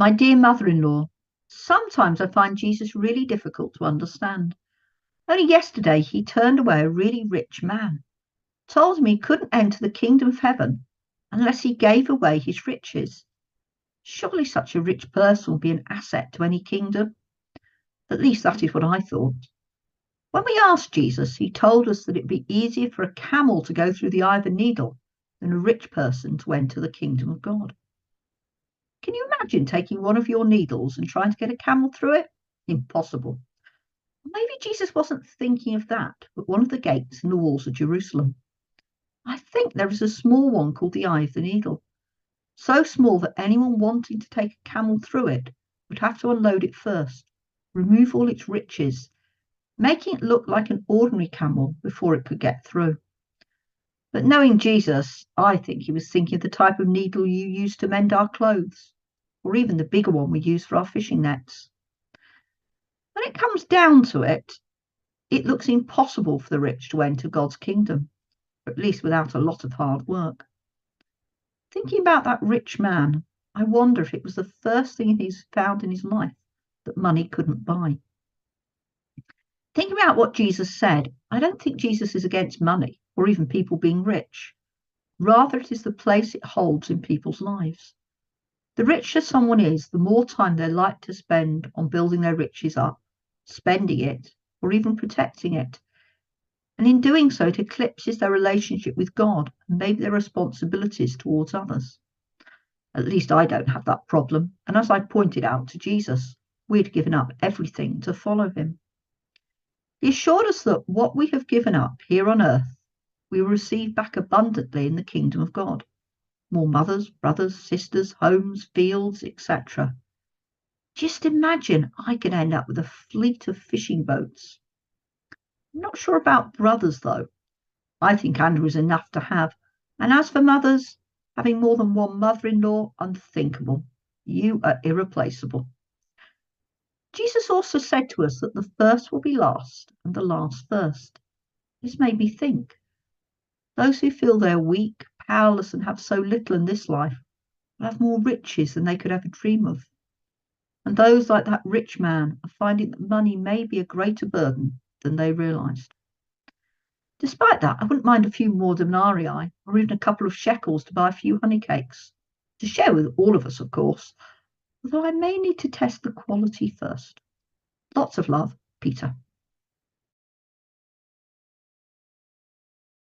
My dear mother-in-law, sometimes I find Jesus really difficult to understand. Only yesterday he turned away a really rich man, told him he couldn't enter the kingdom of heaven unless he gave away his riches. Surely such a rich person would be an asset to any kingdom. At least that is what I thought. When we asked Jesus, he told us that it would be easier for a camel to go through the eye of a needle than a rich person to enter the kingdom of God. Can you imagine taking one of your needles and trying to get a camel through it? Impossible. Maybe Jesus wasn't thinking of that, but one of the gates in the walls of Jerusalem. I think there is a small one called the eye of the needle, so small that anyone wanting to take a camel through it would have to unload it first, remove all its riches, making it look like an ordinary camel before it could get through. But knowing Jesus, I think he was thinking of the type of needle you use to mend our clothes, or even the bigger one we use for our fishing nets. When it comes down to it, it looks impossible for the rich to enter God's kingdom, or at least without a lot of hard work. Thinking about that rich man, I wonder if it was the first thing he's found in his life that money couldn't buy. Thinking about what Jesus said, I don't think Jesus is against money or even people being rich. Rather, it is the place it holds in people's lives. The richer someone is, the more time they like to spend on building their riches up, spending it, or even protecting it. And in doing so, it eclipses their relationship with God and maybe their responsibilities towards others. At least I don't have that problem. And as I pointed out to Jesus, we'd given up everything to follow him. He assured us that what we have given up here on earth, we will receive back abundantly in the kingdom of God. More mothers, brothers, sisters, homes, fields, etc. Just imagine I could end up with a fleet of fishing boats. I'm not sure about brothers, though. I think Andrew is enough to have. And as for mothers, having more than one mother-in-law, unthinkable. You are irreplaceable. Jesus also said to us that the first will be last and the last first. This made me think. Those who feel they're weak, powerless, and have so little in this life will have more riches than they could ever dream of. And those like that rich man are finding that money may be a greater burden than they realised. Despite that, I wouldn't mind a few more denarii or even a couple of shekels to buy a few honey cakes, to share with all of us, of course, although I may need to test the quality first. Lots of love, Peter.